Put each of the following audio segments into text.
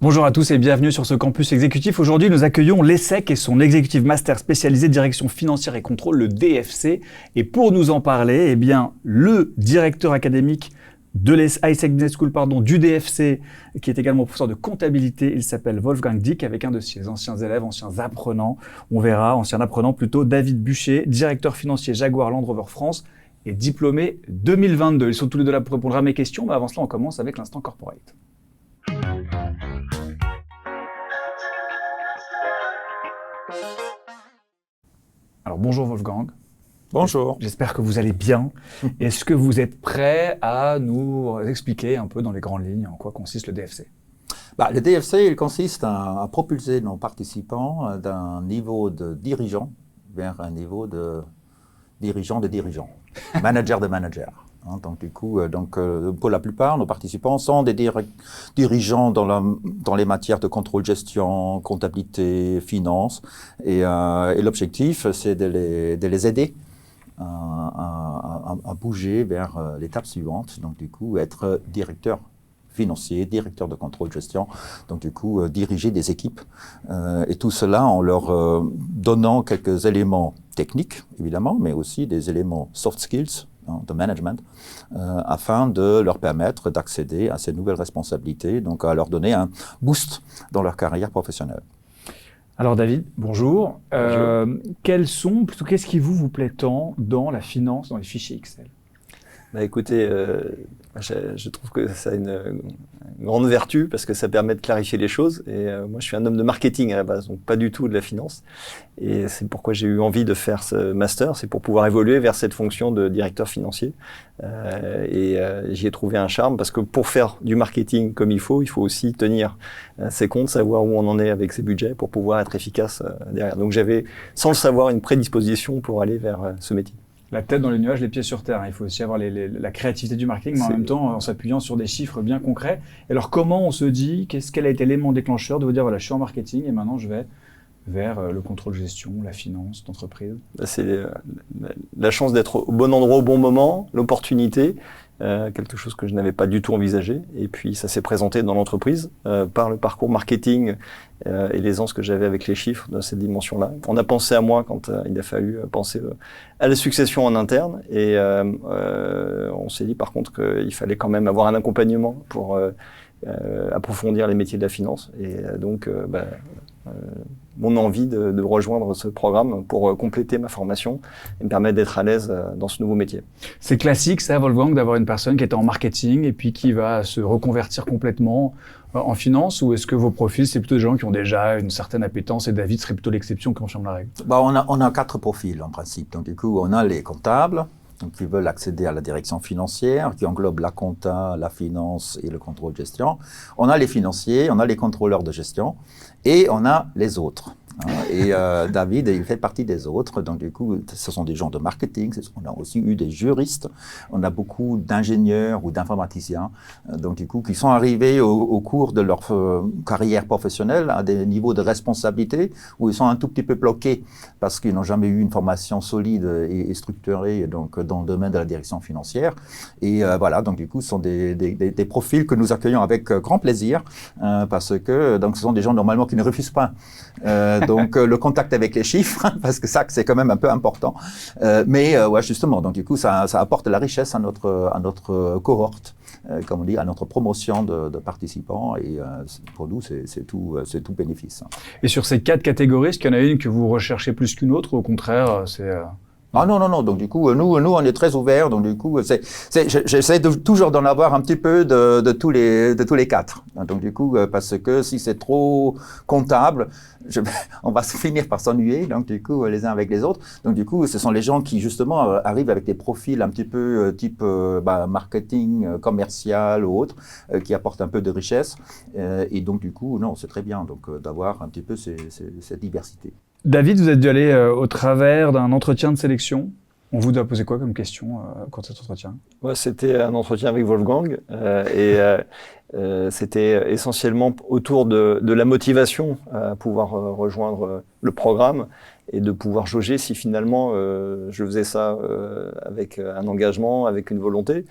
Bonjour à tous et bienvenue sur ce campus exécutif. Aujourd'hui, nous accueillons l'ESSEC et son Executive Master spécialisé direction financière et contrôle, le DFC. Et pour nous en parler, eh bien, le directeur académique de l'ESSEC Business School, du DFC, qui est également professeur de comptabilité, il s'appelle Wolfgang Dick, avec un de ses anciens élèves, anciens apprenants, ancien apprenant plutôt, David Bucher, directeur financier Jaguar Land Rover France et diplômé 2022. Ils sont tous les deux là pour répondre à mes questions, mais avant cela, on commence avec l'instant corporate. Alors bonjour Wolfgang. Bonjour. J'espère que vous allez bien. Est-ce que vous êtes prêt à nous expliquer un peu dans les grandes lignes en quoi consiste le DFC ? Le DFC, il consiste à propulser nos participants d'un niveau de dirigeant vers un niveau de dirigeant, manager de manager. Donc du coup, pour la plupart, nos participants sont des dirigeants dans les matières de contrôle, gestion, comptabilité, finance, et l'objectif, c'est de les aider à bouger vers l'étape suivante. Donc du coup, être directeur financier, directeur de contrôle gestion, donc du coup diriger des équipes et tout cela en leur donnant quelques éléments techniques évidemment, mais aussi des éléments soft skills de management afin de leur permettre d'accéder à ces nouvelles responsabilités, donc à leur donner un boost dans leur carrière professionnelle. Alors David, bonjour. Qu'est-ce qui vous plaît tant dans la finance, dans les fichiers Excel ? Écoutez, je trouve que ça a une grande vertu parce que ça permet de clarifier les choses. Et moi, je suis un homme de marketing à la base, donc pas du tout de la finance. Et c'est pourquoi j'ai eu envie de faire ce master, c'est pour pouvoir évoluer vers cette fonction de directeur financier. J'y ai trouvé un charme parce que pour faire du marketing comme il faut aussi tenir ses comptes, savoir où on en est avec ses budgets pour pouvoir être efficace derrière. Donc j'avais, sans le savoir, une prédisposition pour aller vers ce métier. La tête dans les nuages, les pieds sur terre. Il faut aussi avoir la créativité du marketing, mais en même temps en s'appuyant sur des chiffres bien concrets. Et alors comment on se dit, quel a été l'élément déclencheur de vous dire, voilà, je suis en marketing et maintenant je vais vers le contrôle gestion, la finance d'entreprise ? C'est la chance d'être au bon endroit au bon moment, l'opportunité, quelque chose que je n'avais pas du tout envisagé. Et puis ça s'est présenté dans l'entreprise par le parcours marketing et l'aisance que j'avais avec les chiffres de cette dimension-là. On a pensé à moi quand il a fallu penser à la succession en interne. Et on s'est dit par contre qu'il fallait quand même avoir un accompagnement pour approfondir les métiers de la finance. Et donc mon envie de rejoindre ce programme pour compléter ma formation et me permettre d'être à l'aise dans ce nouveau métier. C'est classique ça, Wolfgang, d'avoir une personne qui était en marketing et puis qui va se reconvertir complètement en finance, ou est-ce que vos profils, c'est plutôt des gens qui ont déjà une certaine appétence et David serait plutôt l'exception qui confirme la règle ? On a 4 profils en principe. Donc du coup, on a les comptables, donc qui veulent accéder à la direction financière, qui englobe la compta, la finance et le contrôle de gestion. On a les financiers, on a les contrôleurs de gestion et on a les autres. Et David, il fait partie des autres. Donc du coup, ce sont des gens de marketing. On a aussi eu des juristes. On a beaucoup d'ingénieurs ou d'informaticiens. Donc du coup, qui sont arrivés au cours de leur carrière professionnelle à des niveaux de responsabilité où ils sont un tout petit peu bloqués parce qu'ils n'ont jamais eu une formation solide et structurée donc dans le domaine de la direction financière. Et voilà. Donc du coup, ce sont des profils que nous accueillons avec grand plaisir parce que donc ce sont des gens normalement qui ne refusent pas. Donc le contact avec les chiffres, parce que ça c'est quand même un peu important. Mais justement, donc du coup ça apporte de la richesse à notre cohorte, comme on dit, à notre promotion de participants. Et pour nous c'est tout bénéfice. Et sur ces 4 catégories, est-ce qu'il y en a une que vous recherchez plus qu'une autre, ou au contraire c'est non. Donc du coup, nous, on est très ouverts. Donc du coup, j'essaie toujours d'en avoir un petit peu de tous les 4. Donc du coup, parce que si c'est trop comptable, on va se finir par s'ennuyer. Donc du coup, les uns avec les autres. Donc du coup, ce sont les gens qui justement arrivent avec des profils un petit peu type marketing, commercial ou autre, qui apportent un peu de richesse. Et donc du coup, non, c'est très bien donc d'avoir un petit peu cette diversité. David, vous êtes dû aller au travers d'un entretien de sélection On vous a posé quoi comme question quand cet entretien? Ouais, c'était un entretien avec Wolfgang c'était essentiellement autour de la motivation à pouvoir rejoindre le programme et de pouvoir jauger si finalement je faisais ça avec un engagement, avec une volonté,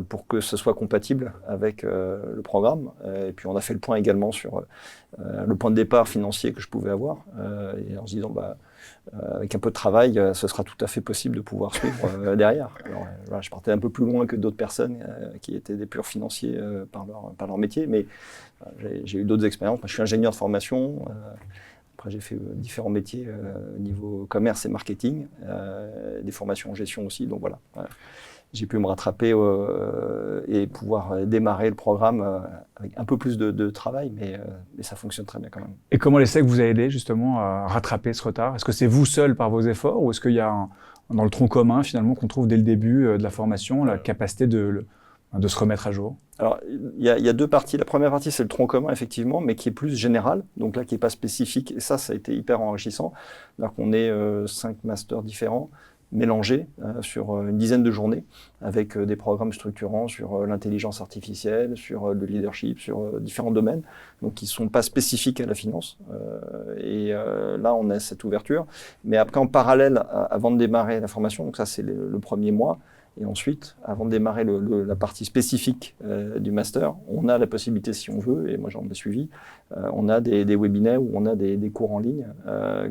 pour que ce soit compatible avec le programme. Et puis on a fait le point également sur le point de départ financier que je pouvais avoir, et en se disant avec un peu de travail, ce sera tout à fait possible de pouvoir suivre derrière. Alors, voilà, je partais un peu plus loin que d'autres personnes qui étaient des purs financiers par leur métier, mais j'ai eu d'autres expériences. Moi, je suis ingénieur de formation. Après, j'ai fait différents métiers au niveau commerce et marketing, des formations en gestion aussi. Donc voilà, j'ai pu me rattraper et pouvoir démarrer le programme avec un peu plus de travail, mais ça fonctionne très bien quand même. Et comment l'ESSEC vous a aidé justement à rattraper ce retard? Est-ce que c'est vous seul par vos efforts ou est-ce qu'il y a dans le tronc commun finalement qu'on trouve dès le début de la formation la capacité de se remettre à jour? Alors, il y a deux parties. La première partie, c'est le tronc commun, effectivement, mais qui est plus général, donc là, qui n'est pas spécifique. Et ça a été hyper enrichissant. Alors qu'on est 5 masters différents, mélangés sur une dizaine de journées, avec des programmes structurants sur l'intelligence artificielle, sur le leadership, sur différents domaines, donc qui ne sont pas spécifiques à la finance. Là, on a cette ouverture. Mais après, en parallèle, avant de démarrer la formation, donc ça, c'est le premier mois, et ensuite, avant de démarrer la partie spécifique du master, on a la possibilité, si on veut, et moi j'en ai suivi, on a des webinaires où on a des cours en ligne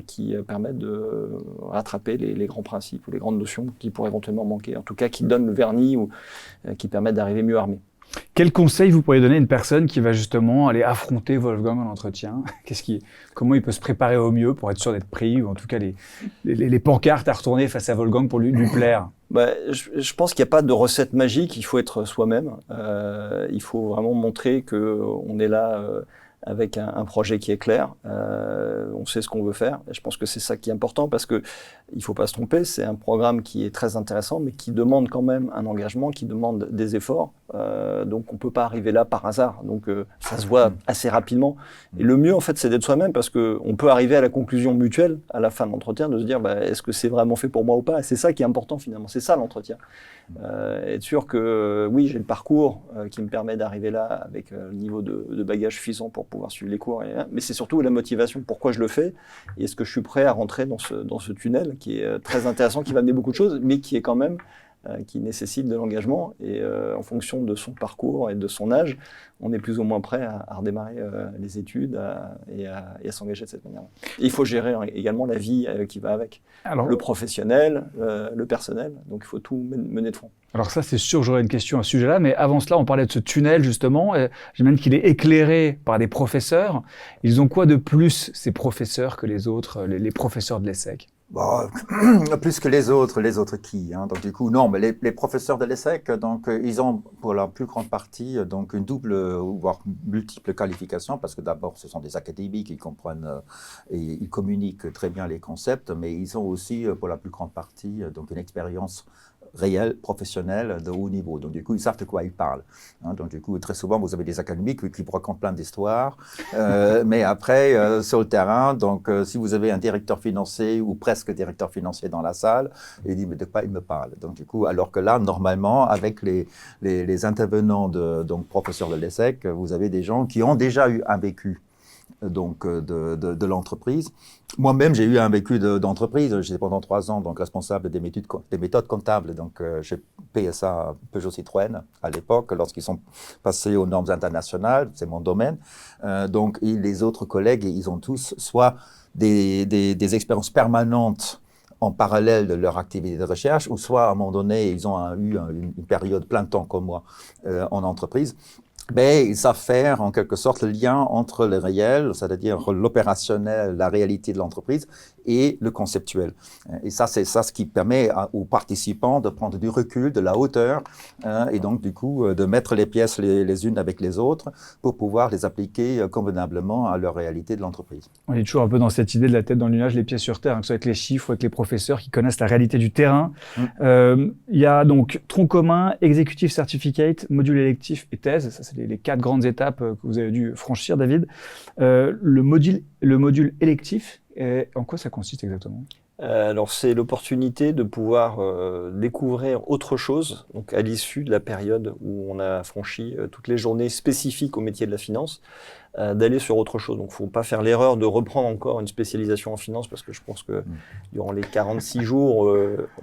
qui permettent de rattraper les grands principes ou les grandes notions qui pourraient éventuellement manquer, en tout cas qui donnent le vernis ou qui permettent d'arriver mieux armé. Quel conseil vous pourriez donner à une personne qui va justement aller affronter Wolfgang en entretien? Comment il peut se préparer au mieux pour être sûr d'être pris, ou en tout cas les pancartes à retourner face à Wolfgang pour lui plaire? Je pense qu'il n'y a pas de recette magique, il faut être soi-même. Il faut vraiment montrer qu'on est là avec un projet qui est clair, on sait ce qu'on veut faire. Et je pense que c'est ça qui est important parce que il ne faut pas se tromper, c'est un programme qui est très intéressant, mais qui demande quand même un engagement, qui demande des efforts. Donc on ne peut pas arriver là par hasard. Donc ça se voit assez rapidement. Et le mieux, en fait, c'est d'être soi-même parce qu'on peut arriver à la conclusion mutuelle à la fin de l'entretien, de se dire est-ce que c'est vraiment fait pour moi ou pas? Et c'est ça qui est important finalement, c'est ça l'entretien. Être sûr que oui, j'ai le parcours qui me permet d'arriver là avec le niveau de bagage suffisant pour pouvoir suivre les cours. Mais c'est surtout la motivation, pourquoi je le fais et est-ce que je suis prêt à rentrer dans ce tunnel qui est très intéressant, qui va amener beaucoup de choses, mais qui est quand même qui nécessite de l'engagement et en fonction de son parcours et de son âge, on est plus ou moins prêt à redémarrer les études et à s'engager de cette manière-là. Il faut gérer également la vie qui va avec. Alors, le professionnel, le personnel, donc il faut tout mener de front. Alors ça, c'est sûr, j'aurais une question à ce sujet-là, mais avant cela, on parlait de ce tunnel, justement. J'imagine qu'il est éclairé par des professeurs. Ils ont quoi de plus, ces professeurs, que les autres, les professeurs de l'ESSEC? Bon, plus que les autres qui Donc du coup, non, mais les professeurs de l'ESSEC, donc ils ont pour la plus grande partie donc une double, voire multiple qualification, parce que d'abord, ce sont des académiques, ils comprennent et ils communiquent très bien les concepts, mais ils ont aussi pour la plus grande partie donc une expérience réel, professionnel, de haut niveau. Donc, du coup, ils savent de quoi ils parlent. Donc, du coup, très souvent, vous avez des académiques qui vous racontent plein d'histoires. Mais après, sur le terrain, donc, si vous avez un directeur financier ou presque directeur financier dans la salle, il dit, mais de quoi il me parle? Donc, du coup, alors que là, normalement, avec les intervenants donc, professeurs de l'ESSEC, vous avez des gens qui ont déjà eu un vécu donc de l'entreprise. Moi-même, j'ai eu un vécu d'entreprise. J'étais pendant 3 ans donc responsable des méthodes comptables donc chez PSA Peugeot Citroën à l'époque, lorsqu'ils sont passés aux normes internationales. C'est mon domaine. Donc, et les autres collègues, ils ont tous soit des expériences permanentes en parallèle de leur activité de recherche, ou soit à un moment donné, ils ont eu une période plein temps comme moi en entreprise. Mais ils savent faire en quelque sorte le lien entre le réel, c'est-à-dire l'opérationnel, la réalité de l'entreprise, et le conceptuel. Et ça, c'est ça ce qui permet aux participants de prendre du recul, de la hauteur, et donc du coup de mettre les pièces les unes avec les autres pour pouvoir les appliquer convenablement à leur réalité de l'entreprise. On est toujours un peu dans cette idée de la tête dans le nuage, les pieds sur terre, que ce soit avec les chiffres ou avec les professeurs qui connaissent la réalité du terrain. Il y a donc tronc commun, executive certificate, module électif et thèse. Ça, c'est les 4 grandes étapes que vous avez dû franchir, David. Le module électif, en quoi ça consiste exactement? Alors c'est l'opportunité de pouvoir découvrir autre chose, donc à l'issue de la période où on a franchi toutes les journées spécifiques au métier de la finance, d'aller sur autre chose. Donc faut pas faire l'erreur de reprendre encore une spécialisation en finance, parce que je pense que durant les 46 jours,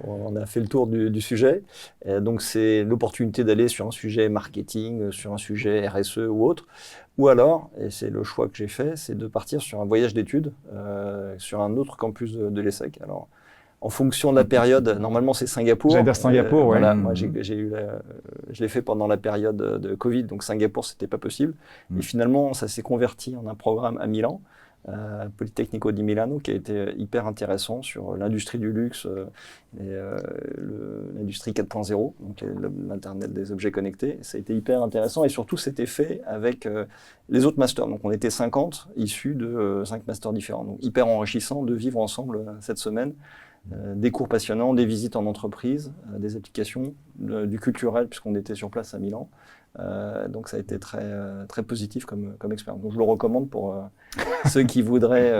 on a fait le tour du sujet. Donc c'est l'opportunité d'aller sur un sujet marketing, sur un sujet RSE ou autre. Ou alors, et c'est le choix que j'ai fait, c'est de partir sur un voyage d'études sur un autre campus de l'ESSEC. Alors, en fonction de la période, normalement c'est Singapour. J'allais dire Singapour, ouais. Voilà, moi je l'ai fait pendant la période de Covid, donc Singapour c'était pas possible. Et finalement, ça s'est converti en un programme à Milan, Politecnico di Milano, qui a été hyper intéressant sur l'industrie du luxe et l'industrie 4.0, donc l'Internet des objets connectés. Ça a été hyper intéressant et surtout c'était fait avec les autres masters. Donc on était 50 issus de 5 masters différents. Donc hyper enrichissant de vivre ensemble cette semaine. Des cours passionnants, des visites en entreprise, des applications, du culturel puisqu'on était sur place à Milan. Donc ça a été très, très positif comme expérience. Donc je le recommande pour ceux qui voudraient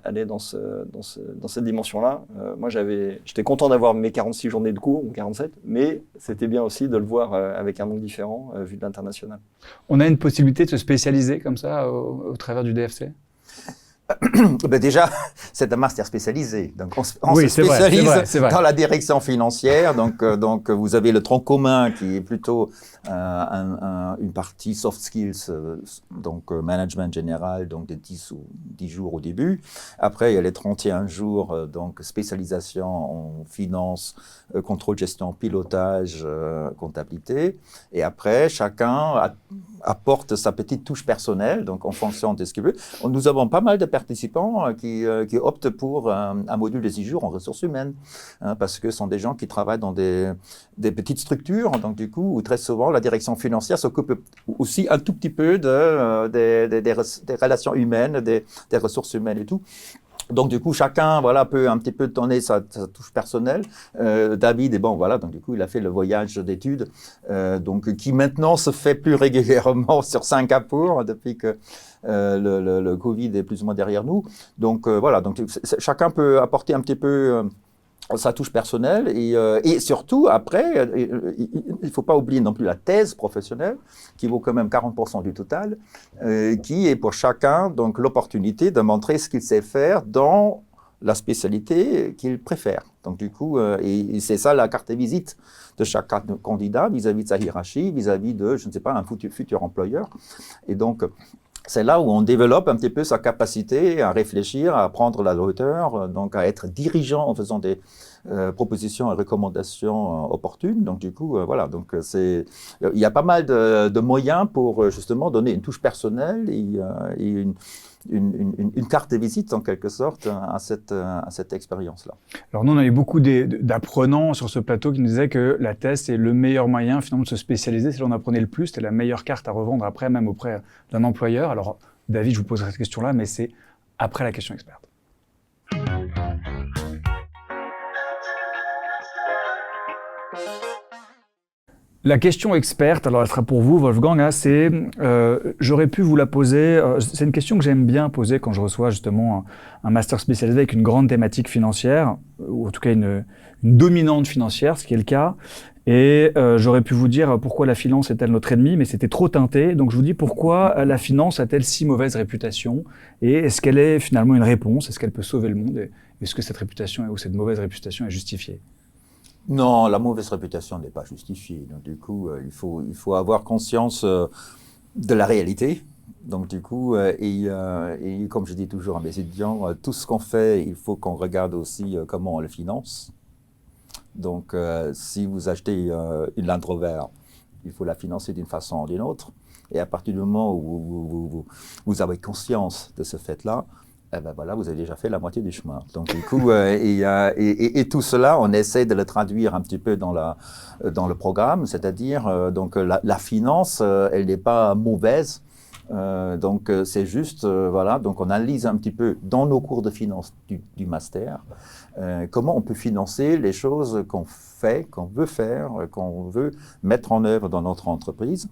aller dans cette dimension-là. Moi j'étais content d'avoir mes 46 journées de cours, ou 47, mais c'était bien aussi de le voir avec un monde différent vu de l'international. On a une possibilité de se spécialiser comme ça au travers du DFC? Ben déjà, c'est un master spécialisé. Donc, on oui, se spécialise c'est vrai. dans la direction financière. Donc, vous avez le tronc commun qui est plutôt une partie soft skills, donc management général, donc de 10 jours au début. Après, il y a les 31 jours, donc spécialisation en finance, contrôle, gestion, pilotage, comptabilité. Et après, chacun apporte sa petite touche personnelle, donc en fonction de ce qu'il veut. Nous avons pas mal de participants qui optent pour un module de 6 jours en ressources humaines, parce que ce sont des gens qui travaillent dans des petites structures, donc du coup, où très souvent, la direction financière s'occupe aussi un tout petit peu des relations humaines, des ressources humaines et tout. Donc du coup, chacun peut un petit peu donner sa touche personnelle. David, donc du coup, il a fait le voyage d'études, donc qui maintenant se fait plus régulièrement sur Singapour depuis que le Covid est plus ou moins derrière nous. Donc donc chacun peut apporter un petit peu sa touche personnelle et surtout après, il ne faut pas oublier non plus la thèse professionnelle qui vaut quand même 40% du total, qui est pour chacun donc l'opportunité de montrer ce qu'il sait faire dans la spécialité qu'il préfère. Donc du coup, et c'est ça la carte de visite de chaque candidat vis-à-vis de sa hiérarchie, vis-à-vis de, je ne sais pas, un futur employeur. Et donc, c'est là où on développe un petit peu sa capacité à réfléchir, à prendre la hauteur, donc à être dirigeant en faisant des propositions et recommandations opportunes. Donc du coup, donc il y a pas mal de moyens pour justement donner une touche personnelle et une carte de visite en quelque sorte à cette expérience-là. Alors nous, on a eu beaucoup d'apprenants sur ce plateau qui nous disaient que la thèse, c'est le meilleur moyen finalement de se spécialiser. C'est là où on apprenait le plus, c'était la meilleure carte à revendre après, même auprès d'un employeur. Alors David, je vous poserai cette question-là, mais c'est après la question experte. La question experte, alors elle sera pour vous, Wolfgang, c'est, j'aurais pu vous la poser, c'est une question que j'aime bien poser quand je reçois justement un master spécialisé avec une grande thématique financière, ou en tout cas une dominante financière, ce qui est le cas. Et j'aurais pu vous dire pourquoi la finance est-elle notre ennemi, mais c'était trop teinté. Donc je vous dis pourquoi la finance a-t-elle si mauvaise réputation, et est-ce qu'elle est finalement une réponse, est-ce qu'elle peut sauver le monde, et est-ce que cette réputation ou cette mauvaise réputation est justifiée? Non, la mauvaise réputation n'est pas justifiée. Donc, du coup, il faut avoir conscience de la réalité. Donc, du coup, et comme je dis toujours à mes étudiants, tout ce qu'on fait, il faut qu'on regarde aussi comment on le finance. Donc, si vous achetez une Land Rover, il faut la financer d'une façon ou d'une autre. Et à partir du moment où vous avez conscience de ce fait-là, vous avez déjà fait la moitié du chemin. Donc du coup, et tout cela, on essaie de le traduire un petit peu dans le programme, c'est-à-dire donc la finance, elle n'est pas mauvaise Donc c'est juste, voilà, donc on analyse un petit peu dans nos cours de finance du master, comment on peut financer les choses qu'on fait, qu'on veut faire, qu'on veut mettre en œuvre dans notre entreprise.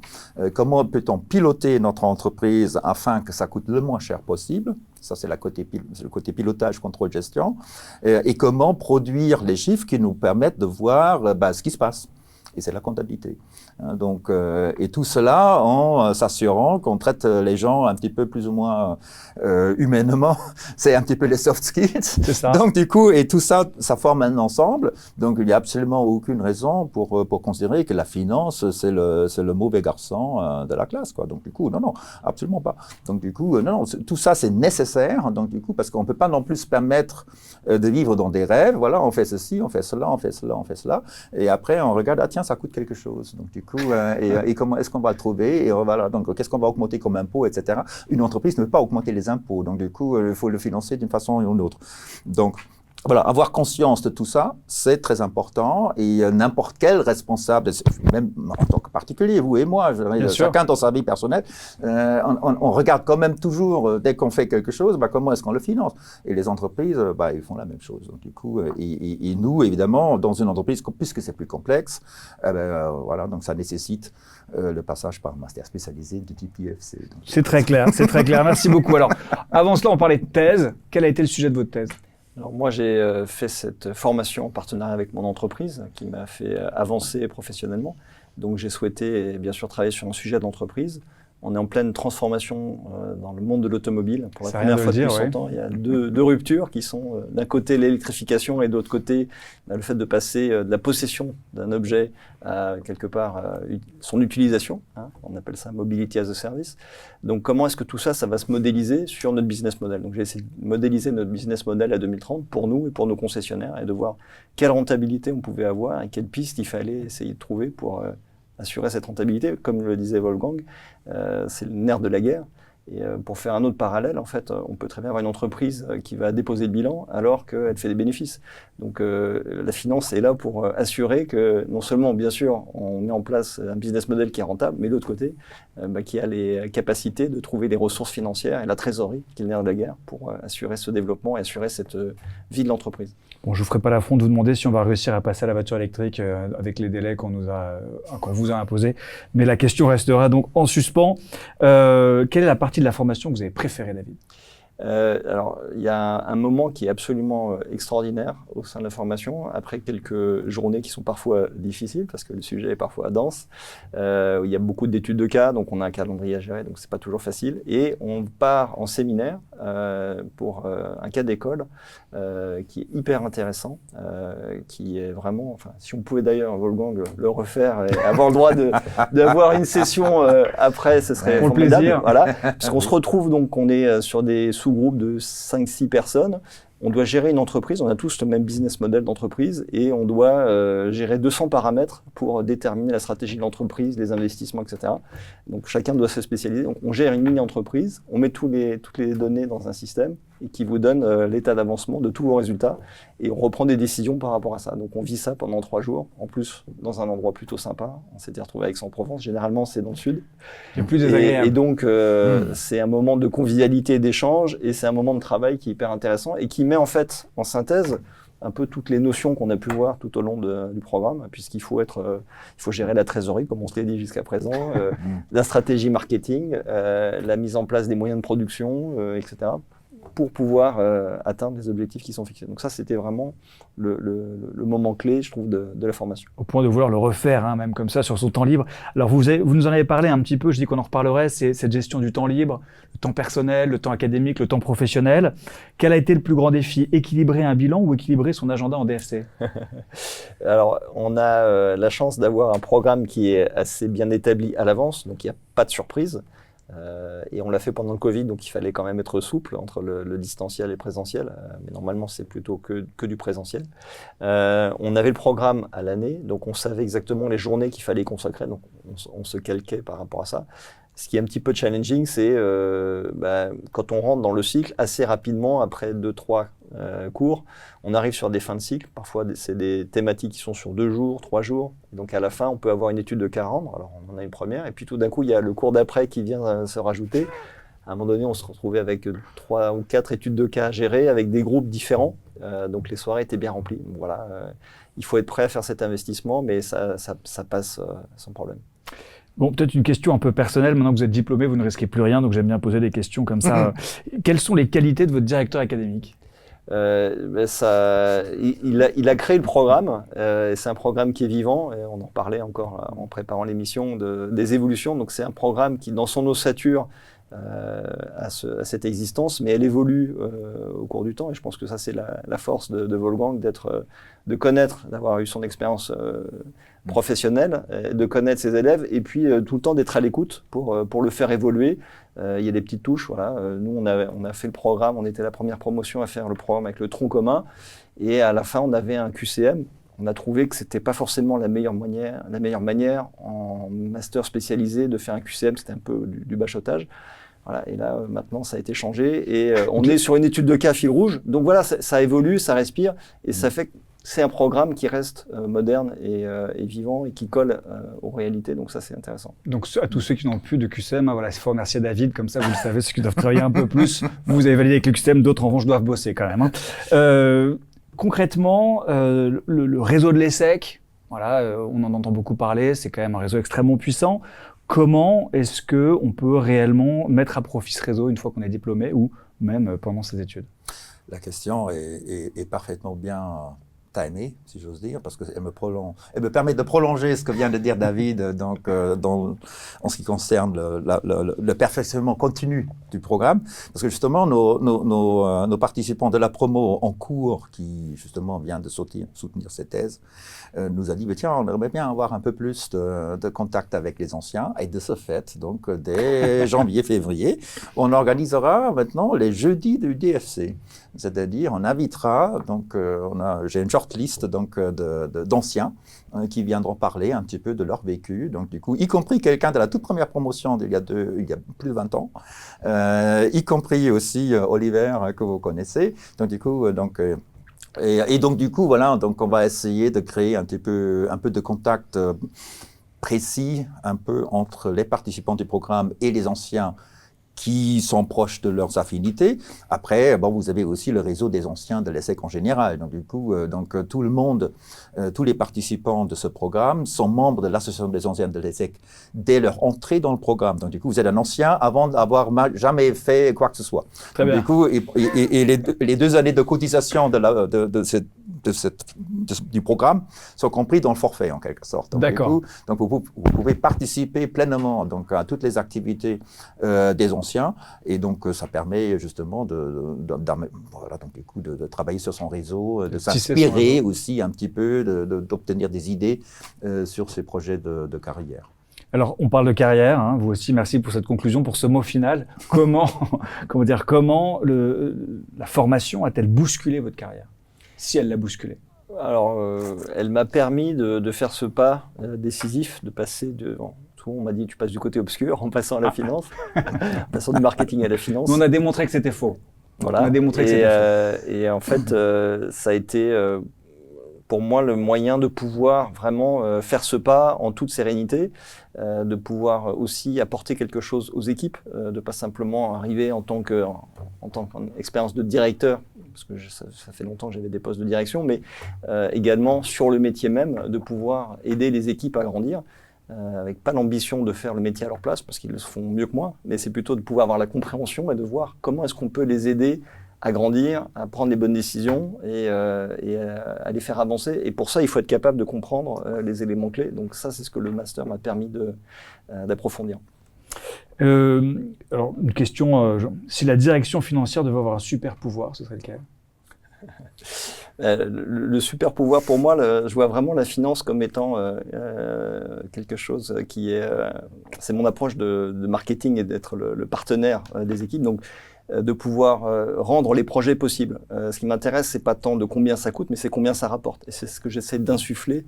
Comment peut-on piloter notre entreprise afin que ça coûte le moins cher possible. Ça, c'est le côté pilotage, contrôle, gestion. Et comment produire les chiffres qui nous permettent de voir ce qui se passe. Et c'est la comptabilité. Donc, et tout cela en s'assurant qu'on traite les gens un petit peu plus ou moins humainement. C'est un petit peu les soft skills. C'est ça. Donc du coup, et tout ça, ça forme un ensemble. Donc il n'y a absolument aucune raison pour considérer que la finance, c'est le mauvais garçon de la classe, quoi. Donc du coup, non, absolument pas. Donc du coup, non, tout ça c'est nécessaire. Donc du coup, parce qu'on peut pas non plus se permettre de vivre dans des rêves. Voilà, on fait ceci, on fait cela, on fait cela, on fait cela. Et après, on regarde, ah tiens, ça coûte quelque chose. Donc du coup, et comment est-ce qu'on va le trouver? Et voilà, donc qu'est-ce qu'on va augmenter comme impôt, etc. Une entreprise ne peut pas augmenter les impôts. Donc du coup, il faut le financer d'une façon ou d'une autre. Donc voilà, avoir conscience de tout ça, c'est très important. Et n'importe quel responsable, même en tant que particulier, vous et moi, chacun dans sa vie personnelle, on regarde quand même toujours, dès qu'on fait quelque chose, comment est-ce qu'on le finance. Et les entreprises, ils font la même chose. Donc, du coup, et nous, évidemment, dans une entreprise, puisque c'est plus complexe, voilà, donc ça nécessite le passage par un master spécialisé de type IFC. C'est très clair, c'est très clair. Merci beaucoup. Alors, avant cela, on parlait de thèse. Quel a été le sujet de votre thèse? Alors moi, j'ai fait cette formation en partenariat avec mon entreprise qui m'a fait avancer professionnellement. Donc j'ai souhaité, bien sûr, travailler sur un sujet d'entreprise. On est en pleine transformation dans le monde de l'automobile. Pour la première fois depuis 100 ans, il y a deux ruptures qui sont d'un côté l'électrification et de l'autre côté le fait de passer de la possession d'un objet à quelque part son utilisation. On appelle ça mobility as a service. Donc comment est-ce que tout ça, ça va se modéliser sur notre business model? Donc j'ai essayé de modéliser notre business model à 2030 pour nous et pour nos concessionnaires et de voir quelle rentabilité on pouvait avoir et quelles pistes il fallait essayer de trouver pour assurer cette rentabilité. Comme le disait Wolfgang, c'est le nerf de la guerre. Et pour faire un autre parallèle, en fait, on peut très bien avoir une entreprise qui va déposer le bilan alors qu'elle fait des bénéfices. Donc la finance est là pour assurer que non seulement, bien sûr, on met en place un business model qui est rentable, mais de l'autre côté, qui a les capacités de trouver les ressources financières et la trésorerie, qui est le nerf de la guerre, pour assurer ce développement et assurer cette vie de l'entreprise. Bon, je ne vous ferai pas l'affront de vous demander si on va réussir à passer à la voiture électrique avec les délais qu'on vous a imposés. Mais la question restera donc en suspens. Quelle est la partie de la formation que vous avez préférée, David? Alors, il y a un moment qui est absolument extraordinaire au sein de la formation, après quelques journées qui sont parfois difficiles, parce que le sujet est parfois dense. Il y a beaucoup d'études de cas, donc on a un calendrier à gérer, donc c'est pas toujours facile. Et on part en séminaire pour un cas d'école qui est hyper intéressant, qui est vraiment, enfin, si on pouvait d'ailleurs, Wolfgang, le refaire et avoir le droit d'avoir une session après, ce serait pour formidable. le plaisir. Voilà, parce qu'on se retrouve donc, on est sur des sous-groupes de 5-6 personnes. On doit gérer une entreprise, on a tous le même business model d'entreprise et on doit gérer 200 paramètres pour déterminer la stratégie de l'entreprise, les investissements, etc. Donc chacun doit se spécialiser. Donc, on gère une mini-entreprise, on met toutes les données dans un système et qui vous donne l'état d'avancement de tous vos résultats et on reprend des décisions par rapport à ça. Donc on vit ça pendant 3 jours, en plus dans un endroit plutôt sympa. On s'était retrouvé avec Aix-en-Provence, généralement c'est dans le sud. C'est plus désagréable. Et donc c'est un moment de convivialité et d'échange et c'est un moment de travail qui est hyper intéressant et qui met en fait en synthèse un peu toutes les notions qu'on a pu voir tout au long du programme, puisqu'il faut il faut gérer la trésorerie, comme on se l'est dit jusqu'à présent, la stratégie marketing, la mise en place des moyens de production, etc., pour pouvoir atteindre les objectifs qui sont fixés. Donc ça, c'était vraiment le moment clé, je trouve, de la formation. Au point de vouloir le refaire, même comme ça, sur son temps libre. Alors, vous nous en avez parlé un petit peu, je dis qu'on en reparlerait, c'est cette gestion du temps libre, le temps personnel, le temps académique, le temps professionnel. Quel a été le plus grand défi? Équilibrer un bilan ou équilibrer son agenda en DFC? Alors, on a la chance d'avoir un programme qui est assez bien établi à l'avance, donc il n'y a pas de surprise. Et on l'a fait pendant le Covid, donc il fallait quand même être souple entre le distanciel et le présentiel. Mais normalement, c'est plutôt que du présentiel. On avait le programme à l'année, donc on savait exactement les journées qu'il fallait consacrer. Donc on se calquait par rapport à ça. Ce qui est un petit peu challenging, c'est quand on rentre dans le cycle, assez rapidement, après 2-3 cours, on arrive sur des fins de cycle. Parfois, c'est des thématiques qui sont sur 2 jours, 3 jours. Et donc, à la fin, on peut avoir une étude de cas à rendre. Alors, on en a une première. Et puis, tout d'un coup, il y a le cours d'après qui vient se rajouter. À un moment donné, on se retrouvait avec 3 ou 4 études de cas à gérer, avec des groupes différents. Donc, les soirées étaient bien remplies. Donc, voilà, il faut être prêt à faire cet investissement, mais ça passe sans problème. Bon, peut-être une question un peu personnelle. Maintenant que vous êtes diplômé, vous ne risquez plus rien, donc j'aime bien poser des questions comme ça. Quelles sont les qualités de votre directeur académique ? Il a créé le programme. C'est un programme qui est vivant. Et on en parlait encore en préparant l'émission des évolutions. Donc c'est un programme qui, dans son ossature, a cette existence, mais elle évolue au cours du temps. Et je pense que ça, c'est la force de Wolfgang, de connaître, d'avoir eu son expérience professionnelle, de connaître ses élèves, et puis tout le temps d'être à l'écoute pour le faire évoluer. Il y a des petites touches. Voilà. Nous, on a fait le programme. On était la première promotion à faire le programme avec le tronc commun. Et à la fin, on avait un QCM. On a trouvé que c'était pas forcément la meilleure manière en master spécialisé de faire un QCM. C'était un peu du bachotage. Voilà, et là, maintenant, ça a été changé et on est sur une étude de cas fil rouge. Donc voilà, ça évolue, ça respire et ça fait que c'est un programme qui reste moderne et vivant et qui colle aux réalités. Donc ça, c'est intéressant. Donc à tous ceux qui n'ont plus de QCM, voilà, il faut remercier David, comme ça, vous le savez, ceux qui doivent travailler un peu plus. Vous avez validé avec le QCM, d'autres en revanche doivent bosser quand même. Concrètement, le réseau de l'ESSEC, voilà, on en entend beaucoup parler, c'est quand même un réseau extrêmement puissant. Comment est-ce qu'on peut réellement mettre à profit ce réseau une fois qu'on est diplômé ou même pendant ses études ? La question est parfaitement bien timée, si j'ose dire, parce qu'elle me permet de prolonger ce que vient de dire David donc, en ce qui concerne le perfectionnement continu du programme. Parce que justement, nos participants de la promo en cours, qui justement vient de soutenir cette thèse, nous a dit, tiens, on aimerait bien avoir un peu plus de contact avec les anciens. Et de ce fait, donc, dès janvier-février, on organisera maintenant les jeudis du DFC. C'est-à-dire, on invitera, donc, j'ai une shortlist donc, d'anciens qui viendront parler un petit peu de leur vécu. Donc, du coup, y compris quelqu'un de la toute première promotion il y a plus de 20 ans, y compris aussi Oliver, que vous connaissez. Donc, du coup, et donc, du coup, voilà, donc on va essayer de créer un peu de contact précis, un peu entre les participants du programme et les anciens qui sont proches de leurs affinités. Après, bon, vous avez aussi le réseau des anciens de l'ESSEC en général. Donc, du coup, tout le monde, tous les participants de ce programme sont membres de l'association des anciens de l'ESSEC dès leur entrée dans le programme. Donc, du coup, vous êtes un ancien avant d'avoir jamais fait quoi que ce soit. Très bien. Du coup, et les 2 années de cotisation du programme sont compris dans le forfait, en quelque sorte. Donc, d'accord. Donc, vous pouvez participer pleinement donc, à toutes les activités des anciens. Et donc, ça permet justement de travailler sur son réseau, de s'inspirer aussi un petit peu, d'obtenir des idées sur ses projets de carrière. Alors, on parle de carrière, hein, vous aussi, merci pour cette conclusion, pour ce mot final. Comment la formation a-t-elle bousculé votre carrière ? Si elle l'a bousculé. Alors, elle m'a permis de faire ce pas décisif, de passer on m'a dit, tu passes du côté obscur en passant à la finance, en passant du marketing à la finance. Mais on a démontré que c'était faux. Voilà. On a démontré que c'était faux. Et en fait, ça a été pour moi le moyen de pouvoir vraiment faire ce pas en toute sérénité, de pouvoir aussi apporter quelque chose aux équipes, de pas simplement arriver en tant qu'expérience de directeur, parce que ça fait longtemps que j'avais des postes de direction, mais également sur le métier même, de pouvoir aider les équipes à grandir. Avec pas l'ambition de faire le métier à leur place, parce qu'ils le font mieux que moi, mais c'est plutôt de pouvoir avoir la compréhension et de voir comment est-ce qu'on peut les aider à grandir, à prendre les bonnes décisions et à les faire avancer. Et pour ça, il faut être capable de comprendre les éléments clés. Donc ça, c'est ce que le master m'a permis d'approfondir. Alors, une question, si la direction financière devait avoir un super pouvoir, ce serait lequel ? Le super pouvoir, pour moi, je vois vraiment la finance comme étant quelque chose qui est... c'est mon approche de marketing et d'être le partenaire des équipes. Donc, de pouvoir rendre les projets possibles. Ce qui m'intéresse, c'est pas tant de combien ça coûte, mais c'est combien ça rapporte. Et c'est ce que j'essaie d'insuffler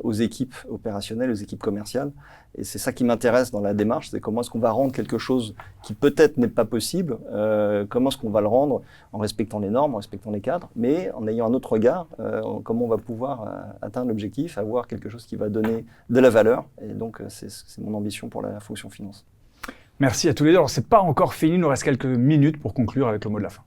aux équipes opérationnelles, aux équipes commerciales. Et c'est ça qui m'intéresse dans la démarche, c'est comment est-ce qu'on va rendre quelque chose qui peut-être n'est pas possible, comment est-ce qu'on va le rendre en respectant les normes, en respectant les cadres, mais en ayant un autre regard, comment on va pouvoir atteindre l'objectif, avoir quelque chose qui va donner de la valeur. Et donc, c'est mon ambition pour la fonction finance. Merci à tous les deux. Alors, c'est pas encore fini, il nous reste quelques minutes pour conclure avec le mot de la fin.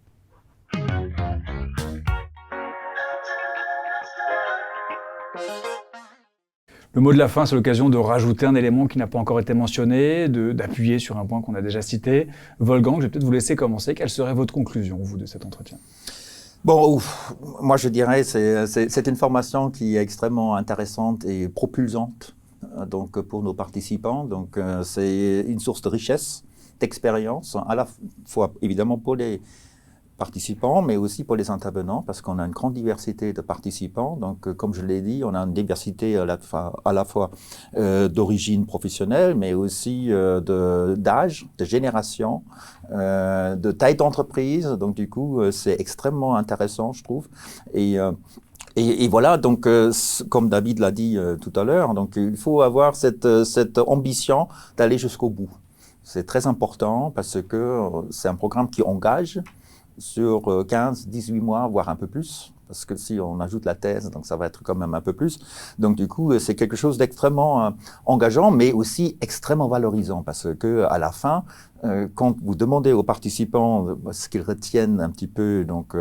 Le mot de la fin, c'est l'occasion de rajouter un élément qui n'a pas encore été mentionné, d'appuyer sur un point qu'on a déjà cité. Wolfgang, je vais peut-être vous laisser commencer. Quelle serait votre conclusion, vous, de cet entretien ? Bon, moi je dirais c'est une formation qui est extrêmement intéressante et propulsante donc pour nos participants. Donc c'est une source de richesse, d'expérience, à la fois évidemment pour les participants, mais aussi pour les intervenants, parce qu'on a une grande diversité de participants. Donc, comme je l'ai dit, on a une diversité à la fois d'origine professionnelle, mais aussi d'âge, de génération, de taille d'entreprise. Donc, du coup, c'est extrêmement intéressant, je trouve. Et voilà, donc, comme David l'a dit tout à l'heure, donc il faut avoir cette ambition d'aller jusqu'au bout. C'est très important parce que c'est un programme qui engage sur 15, 18 mois, voire un peu plus, parce que si on ajoute la thèse, donc ça va être quand même un peu plus. Donc du coup, c'est quelque chose d'extrêmement engageant, mais aussi extrêmement valorisant, parce que à la fin, quand vous demandez aux participants ce qu'ils retiennent un petit peu donc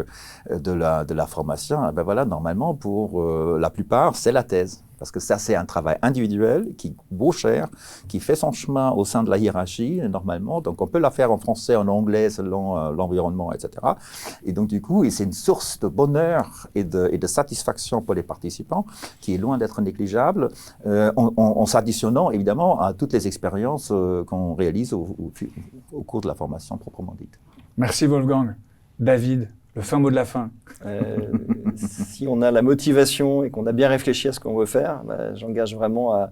de la formation, ben voilà, normalement pour la plupart, c'est la thèse. Parce que ça, c'est un travail individuel qui vaut cher, qui fait son chemin au sein de la hiérarchie, normalement. Donc, on peut la faire en français, en anglais, selon l'environnement, etc. Et donc, du coup, c'est une source de bonheur et de satisfaction pour les participants qui est loin d'être négligeable, en s'additionnant, évidemment, à toutes les expériences qu'on réalise au cours de la formation proprement dite. Merci, Wolfgang. David, le fin mot de la fin. Si on a la motivation et qu'on a bien réfléchi à ce qu'on veut faire, j'engage vraiment à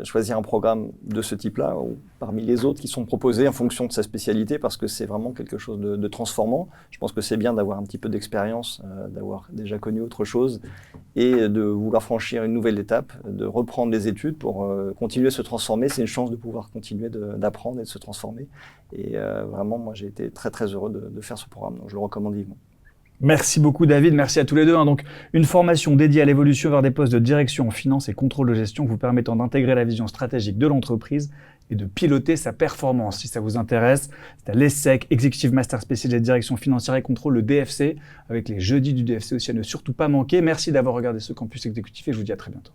choisir un programme de ce type-là, ou parmi les autres qui sont proposés en fonction de sa spécialité, parce que c'est vraiment quelque chose de transformant. Je pense que c'est bien d'avoir un petit peu d'expérience, d'avoir déjà connu autre chose, et de vouloir franchir une nouvelle étape, de reprendre les études pour continuer à se transformer. C'est une chance de pouvoir continuer d'apprendre et de se transformer. Et vraiment, moi, j'ai été très, très heureux de faire ce programme, donc je le recommande vivement. Merci beaucoup David, merci à tous les deux. Donc, une formation dédiée à l'évolution vers des postes de direction en finance et contrôle de gestion vous permettant d'intégrer la vision stratégique de l'entreprise et de piloter sa performance. Si ça vous intéresse, c'est à l'ESSEC, Executive Master spécialisé direction financière et contrôle, le DFC, avec les jeudis du DFC aussi à ne surtout pas manquer. Merci d'avoir regardé ce campus exécutif et je vous dis à très bientôt.